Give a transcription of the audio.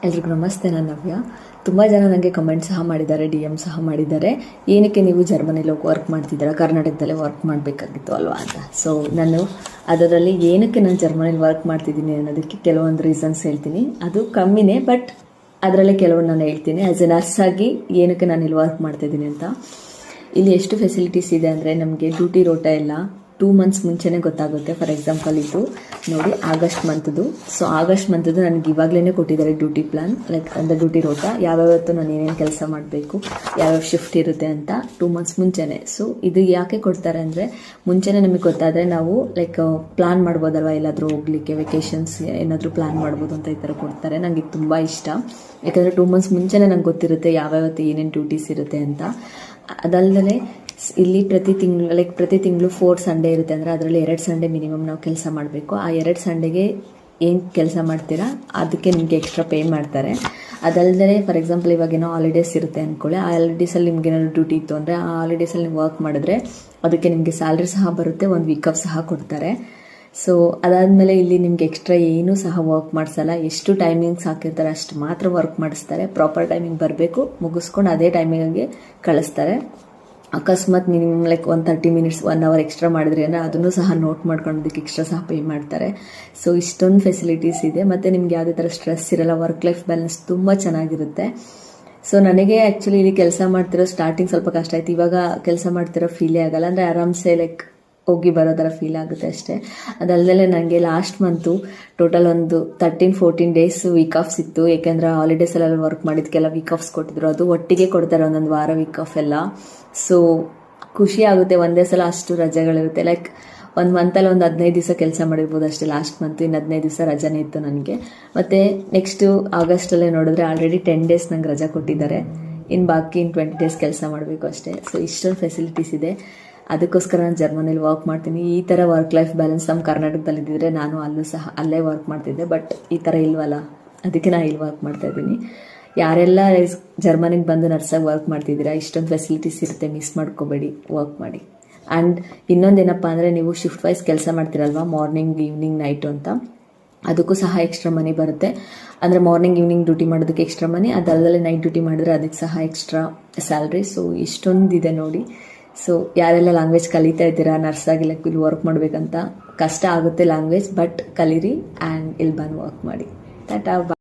ಎಲ್ರಿಗೂ ನಮಸ್ತೆ. ನಾನು ನವ್ಯ. ತುಂಬ ಜನ ನನಗೆ ಕಮೆಂಟ್ ಸಹ ಮಾಡಿದ್ದಾರೆ, DM ಸಹ ಮಾಡಿದ್ದಾರೆ, ಏನಕ್ಕೆ ನೀವು ಜರ್ಮನಿಲಿ ಹೋಗಿ ವರ್ಕ್ ಮಾಡ್ತಿದ್ದೀರಾ, ಕರ್ನಾಟಕದಲ್ಲೇ ವರ್ಕ್ ಮಾಡಬೇಕಾಗಿತ್ತು ಅಲ್ವಾ ಅಂತ. ಸೊ ನಾನು ಅದರಲ್ಲಿ ಏನಕ್ಕೆ ನಾನು ಜರ್ಮನಿಲಿ ವರ್ಕ್ ಮಾಡ್ತಿದ್ದೀನಿ ಅನ್ನೋದಕ್ಕೆ ಕೆಲವೊಂದು ರೀಸನ್ಸ್ ಹೇಳ್ತೀನಿ. ಅದು ಕಮ್ಮಿನೇ, ಬಟ್ ಅದರಲ್ಲೇ ಕೆಲವೊಂದು ನಾನು ಹೇಳ್ತೀನಿ. ಆ್ಯಸ್ ಎ ನರ್ಸ್ ಆಗಿ ಏನಕ್ಕೆ ನಾನು ಇಲ್ಲಿ ವರ್ಕ್ ಮಾಡ್ತಾಯಿದ್ದೀನಿ ಅಂತ. ಇಲ್ಲಿ ಎಷ್ಟು ಫೆಸಿಲಿಟೀಸ್ ಇದೆ ಅಂದರೆ, ನಮಗೆ ಡ್ಯೂಟಿ ರೋಟ ಎಲ್ಲ 2 months ಮುಂಚೆನೇ ಗೊತ್ತಾಗುತ್ತೆ. ಫಾರ್ ಎಕ್ಸಾಂಪಲ್ ಇದು ನೋಡಿ, ಆಗಸ್ಟ್ ಮಂತ್ದು. ಸೊ ಆಗಸ್ಟ್ ಮಂತ್ದು ನನಗೆ ಇವಾಗಲೇ ಕೊಟ್ಟಿದ್ದಾರೆ ಡ್ಯೂಟಿ ಪ್ಲಾನ್, ಲೈಕ್ ಅಂದರೆ ಡ್ಯೂಟಿ ರೋಟ, ಯಾವ್ಯಾವತ್ತು ನಾನು ಏನೇನು ಕೆಲಸ ಮಾಡಬೇಕು, ಯಾವ್ಯಾವ ಶಿಫ್ಟ್ ಇರುತ್ತೆ ಅಂತ 2 months ಮುಂಚೆನೇ. ಸೊ ಇದು ಯಾಕೆ ಕೊಡ್ತಾರೆ ಅಂದರೆ, ಮುಂಚೆನೇ ನಮಗೆ ಗೊತ್ತಾದರೆ ನಾವು ಲೈಕ್ ಪ್ಲಾನ್ ಮಾಡ್ಬೋದಲ್ವ, ಎಲ್ಲಾದರೂ ಹೋಗ್ಲಿಕ್ಕೆ, ವೆಕೇಷನ್ಸ್ ಏನಾದರೂ ಪ್ಲಾನ್ ಮಾಡ್ಬೋದು ಅಂತ ಈ ಥರ ಕೊಡ್ತಾರೆ. ನನಗೆ ತುಂಬ ಇಷ್ಟ, ಯಾಕಂದರೆ 2 months ಮುಂಚೆನೇ ನಂಗೆ ಗೊತ್ತಿರುತ್ತೆ ಯಾವ್ಯಾವತ್ತು ಏನೇನು ಡ್ಯೂಟೀಸ್ ಇರುತ್ತೆ ಅಂತ. ಅದಲ್ಲದೆ ಇಲ್ಲಿ ಪ್ರತಿ ತಿಂಗಳು 4 ಸಂಡೇ ಇರುತ್ತೆ. ಅಂದರೆ ಅದರಲ್ಲಿ 2 ಸಂಡೇ ಮಿನಿಮಮ್ ನಾವು ಕೆಲಸ ಮಾಡಬೇಕು. ಆ 2 ಸಂಡೇಗೆ ಏನು ಕೆಲಸ ಮಾಡ್ತೀರಾ ಅದಕ್ಕೆ ನಿಮಗೆ ಎಕ್ಸ್ಟ್ರಾ ಪೇ ಮಾಡ್ತಾರೆ. ಅದಲ್ಲದೆ ಫಾರ್ ಎಕ್ಸಾಂಪಲ್ ಇವಾಗೇನೋ ಹಾಲಿಡೇಸ್ ಇರುತ್ತೆ ಅಂದ್ಕೊಳ್ಳಿ, ಆ ಹಾಲಿಡೇಸಲ್ಲಿ ನಿಮ್ಗೆ ಏನಾದ್ರು ಡ್ಯೂಟಿ ಇತ್ತು ಅಂದರೆ ಆ ಹಾಲಿಡೇಸಲ್ಲಿ ನೀವು ವರ್ಕ್ ಮಾಡಿದ್ರೆ ಅದಕ್ಕೆ ನಿಮಗೆ ಸ್ಯಾಲ್ರಿ ಸಹ ಬರುತ್ತೆ, 1 week ಆಫ್ ಸಹ ಕೊಡ್ತಾರೆ. ಸೊ ಅದಾದಮೇಲೆ ಇಲ್ಲಿ ನಿಮ್ಗೆ ಎಕ್ಸ್ಟ್ರಾ ಏನೂ ಸಹ ವರ್ಕ್ ಮಾಡಿಸಲ್ಲ. ಎಷ್ಟು ಟೈಮಿಂಗ್ಸ್ ಹಾಕಿರ್ತಾರೆ ಅಷ್ಟು ಮಾತ್ರ ವರ್ಕ್ ಮಾಡಿಸ್ತಾರೆ. ಪ್ರಾಪರ್ ಟೈಮಿಂಗ್ ಬರಬೇಕು, ಮುಗಿಸ್ಕೊಂಡು ಅದೇ ಟೈಮಿಂಗಿಗೆ ಕಳಿಸ್ತಾರೆ. ಅಕಸ್ಮಾತ್ minimum like 30 minutes 1 hour extra ಮಾಡಿದ್ರಿ ಅಂದರೆ ಅದನ್ನು ಸಹ ನೋಟ್ ಮಾಡ್ಕೊಳ್ಳೋದಕ್ಕೆ ಎಕ್ಸ್ಟ್ರಾ ಸಹ ಪೇ ಮಾಡ್ತಾರೆ. ಸೊ ಇಷ್ಟೊಂದು ಫೆಸಿಲಿಟೀಸ್ ಇದೆ. ಮತ್ತು ನಿಮ್ಗೆ ಯಾವುದೇ ಥರ ಸ್ಟ್ರೆಸ್ ಇರಲ್ಲ, ವರ್ಕ್ ಲೈಫ್ ಬ್ಯಾಲೆನ್ಸ್ ತುಂಬ ಚೆನ್ನಾಗಿರುತ್ತೆ. ಸೊ ನನಗೆ ಆ್ಯಕ್ಚುಲಿ ಇಲ್ಲಿ ಕೆಲಸ ಮಾಡ್ತಿರೋ ಸ್ಟಾರ್ಟಿಂಗ್ ಸ್ವಲ್ಪ ಕಷ್ಟ ಆಯಿತು. ಇವಾಗ ಕೆಲಸ ಮಾಡ್ತಿರೋ ಫೀಲೇ ಆಗಲ್ಲ, ಅಂದರೆ ಆರಾಮ್ಸೆ ಲೈಕ್ ಹೋಗಿ ಬರೋ ಥರ ಫೀಲ್ ಆಗುತ್ತೆ ಅಷ್ಟೇ. ಅದಲ್ಲದೆ ನನಗೆ ಲಾಸ್ಟ್ ಮಂತು ಟೋಟಲ್ ಒಂದು 13-14 days ವೀಕ್ ಆಫ್ಸ್ ಇತ್ತು. ಏಕೆಂದರೆ ಹಾಲಿಡೇಸಲ್ಲೆಲ್ಲ ವರ್ಕ್ ಮಾಡಿದ್ದಕ್ಕೆಲ್ಲ ವೀಕ್ ಆಫ್ಸ್ ಕೊಟ್ಟಿದ್ರು. ಅದು ಒಟ್ಟಿಗೆ ಕೊಡ್ತಾರೆ, ಒಂದೊಂದು ವಾರ ವೀಕ್ ಆಫ್ ಎಲ್ಲ. ಸೊ ಖುಷಿ ಆಗುತ್ತೆ, ಒಂದೇ ಸಲ ಅಷ್ಟು ರಜೆಗಳಿರುತ್ತೆ. ಲೈಕ್ 1 ಮಂತಲ್ಲಿ ಒಂದು 15 ದಿವಸ ಕೆಲಸ ಮಾಡಿರ್ಬೋದು ಅಷ್ಟೇ. ಲಾಸ್ಟ್ ಮಂತ್ ಇನ್ನು 15 ದಿವಸ ರಜಾನೇ ಇತ್ತು ನನಗೆ. ಮತ್ತು ನೆಕ್ಸ್ಟು ಆಗಸ್ಟಲ್ಲೇ ನೋಡಿದ್ರೆ ಆಲ್ರೆಡಿ 10 days ನಂಗೆ ರಜಾ ಕೊಟ್ಟಿದ್ದಾರೆ. ಇನ್ನು ಬಾಕಿ 20 days ಕೆಲಸ ಮಾಡಬೇಕು ಅಷ್ಟೇ. ಸೊ ಇಷ್ಟೊಂದು ಫೆಸಿಲಿಟೀಸ್ ಇದೆ. ಅದಕ್ಕೋಸ್ಕರ ನಾನು ಜರ್ಮನಿಲಿ ವರ್ಕ್ ಮಾಡ್ತೀನಿ. ಈ ಥರ ವರ್ಕ್ ಲೈಫ್ ಬ್ಯಾಲೆನ್ಸ್ ನಮ್ಮ ಕರ್ನಾಟಕದಲ್ಲಿ ಇದ್ದಿದ್ರೆ ನಾನು ಅಲ್ಲೇ ವರ್ಕ್ ಮಾಡ್ತಿದ್ದೆ. ಬಟ್ ಈ ಥರ ಇಲ್ವಲ್ಲ, ಅದಕ್ಕೆ ನಾನು ಇಲ್ಲಿ ವರ್ಕ್ ಮಾಡ್ತಾಯಿದ್ದೀನಿ. ಯಾರೆಲ್ಲ ಜರ್ಮನಿಗೆ ಬಂದು ನರ್ಸಾಗಿ ವರ್ಕ್ ಮಾಡ್ತಿದ್ದೀರಾ, ಇಷ್ಟೊಂದು ಫೆಸಿಲಿಟೀಸ್ ಇರುತ್ತೆ, ಮಿಸ್ ಮಾಡ್ಕೋಬೇಡಿ, ವರ್ಕ್ ಮಾಡಿ. ಆ್ಯಂಡ್ ಇನ್ನೊಂದೇನಪ್ಪ ಅಂದರೆ, ನೀವು ಶಿಫ್ಟ್ ವೈಸ್ ಕೆಲಸ ಮಾಡ್ತೀರಲ್ವ, ಮಾರ್ನಿಂಗ್ ಈವ್ನಿಂಗ್ ನೈಟು ಅಂತ, ಅದಕ್ಕೂ ಸಹ ಎಕ್ಸ್ಟ್ರಾ ಮನಿ ಬರುತ್ತೆ. ಅಂದರೆ ಮಾರ್ನಿಂಗ್ ಈವ್ನಿಂಗ್ ಡ್ಯೂಟಿ ಮಾಡೋದಕ್ಕೆ ಎಕ್ಸ್ಟ್ರಾ ಮನಿ, ಅದಲ್ಲದೆ ನೈಟ್ ಡ್ಯೂಟಿ ಮಾಡಿದ್ರೆ ಅದಕ್ಕೆ ಸಹ ಎಕ್ಸ್ಟ್ರಾ ಸ್ಯಾಲ್ರಿ. ಸೊ ಇಷ್ಟೊಂದಿದೆ ನೋಡಿ. ಸೊ ಯಾರೆಲ್ಲ ಲ್ಯಾಂಗ್ವೇಜ್ ಕಲಿತಾ ಇದ್ದೀರಾ, ನರ್ಸಾಗಿ ಲೈಕ್ ಇಲ್ಲಿ ವರ್ಕ್ ಮಾಡಬೇಕಂತ, ಕಷ್ಟ ಆಗುತ್ತೆ ಲ್ಯಾಂಗ್ವೇಜ್, ಬಟ್ ಕಲೀರಿ ಆ್ಯಂಡ್ ಇಲ್ಲಿ ಬಂದು ವರ್ಕ್ ಮಾಡಿ. ಟಾಟಾ.